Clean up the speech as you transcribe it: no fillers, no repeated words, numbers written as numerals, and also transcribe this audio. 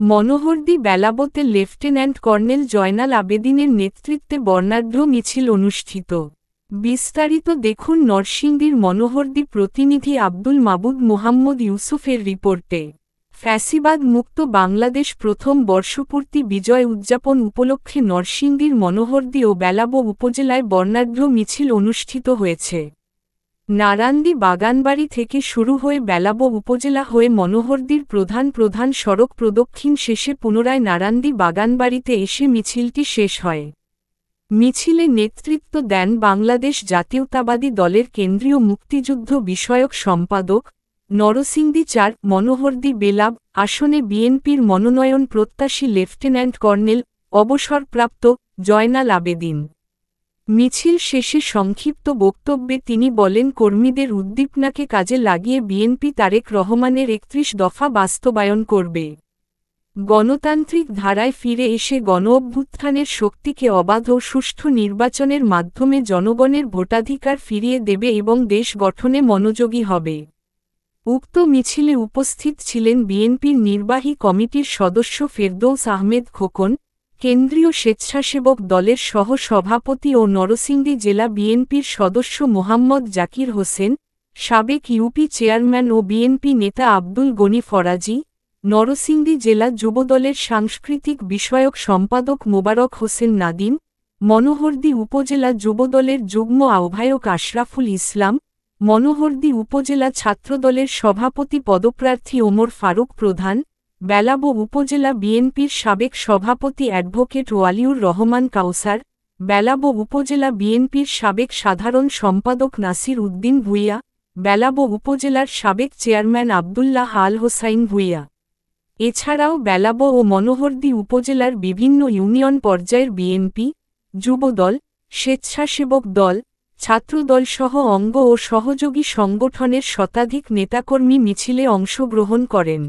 Monohardi বেলাবতে lieutenant colonel Joynal আবেদিনের নেতৃত্বে বর্ণাঢ্য মিছিল অনুষ্ঠিত। বিস্তারিত দেখুন নরসিংদীর মনোহরদী প্রতিনিধি আব্দুল মাবুদ মোহাম্মদ ইউসুফের রিপোর্টে। ফ্যাসিবাদ মুক্ত বাংলাদেশ প্রথম বর্ষপূর্তি বিজয় উদযাপন উপলক্ষে নরসিংদীর মনোহরদী ও বেলাবো উপজেলায় বর্ণাঢ্য মিছিল অনুষ্ঠিত হয়েছে। নারান্দী বাগানবাড়ি থেকে শুরু হয়ে বেলাবো উপজেলা হয়ে মনোহরদীর প্রধান সড়ক প্রদক্ষিণ শেষে পুনরায় নারান্দী বাগানবাড়িতে এসে মিছিলটি শেষ হয়। মিছিলে নেতৃত্ব দেন বাংলাদেশ জাতীয়তাবাদী দলের কেন্দ্রীয় মুক্তিযুদ্ধ বিষয়ক সম্পাদক, নরসিংদী ৪ মনোহরদী বেলাব আসনে বিএনপির মনোনয়ন প্রত্যাশী লেফটেন্যান্ট কর্নেল অবসরপ্রাপ্ত জয়নাল আবেদিন। মিছিল শেষে সংক্ষিপ্ত বক্তব্যে তিনি বলেন, কর্মীদের উদ্দীপনাকে কাজে লাগিয়ে বিএনপি তারেক রহমানের ৩১ দফা বাস্তবায়ন করবে। গণতান্ত্রিক ধারায় ফিরে এসে গণঅভ্যুত্থানের শক্তিকে অবাধ ও সুষ্ঠু নির্বাচনের মাধ্যমে জনগণের ভোটাধিকার ফিরিয়ে দেবে এবং দেশ গঠনে মনোযোগী হবে। উক্ত মিছিলে উপস্থিত ছিলেন বিএনপির নির্বাহী কমিটির সদস্য ফেরদৌস আহমেদ খোকন, কেন্দ্রীয় স্বেচ্ছাসেবক দলের সহ-সভাপতি ও নরসিংদী জেলা বিএনপির সদস্য মোহাম্মদ জাকির হোসেন, সাবেক ইউপি চেয়ারম্যান ও বিএনপি নেতা আব্দুল গনি ফরাজি, নরসিংদী জেলা যুবদলের সাংস্কৃতিক বিষয়ক সম্পাদক মোবারক হোসেন নাদিম, মনোহরদী উপজেলা যুবদলের যুগ্ম আহ্বায়ক আশরাফুল ইসলাম, মনোহরদী উপজেলা ছাত্রদলের সভাপতি পদপ্রার্থী ওমর ফারুক প্রধান, বেলাবো উপজেলা বিএনপির সাবেক সভাপতি অ্যাডভোকেট ওয়ালিউর রহমান কাউসার, বেলাবো উপজেলা বিএনপির সাবেক সাধারণ সম্পাদক নাসির উদ্দিন ভূঁইয়া, বেলাবো উপজেলার সাবেক চেয়ারম্যান আবদুল্লাহ আল হোসাইন ভূঁইয়া। এছাড়াও বেলাবো ও মনোহরদী উপজেলার বিভিন্ন ইউনিয়ন পর্যায়ের বিএনপি, যুবদল, স্বেচ্ছাসেবক দল, ছাত্রদলসহ অঙ্গ ও সহযোগী সংগঠনের শতাধিক নেতাকর্মী মিছিলে অংশগ্রহণ করেন।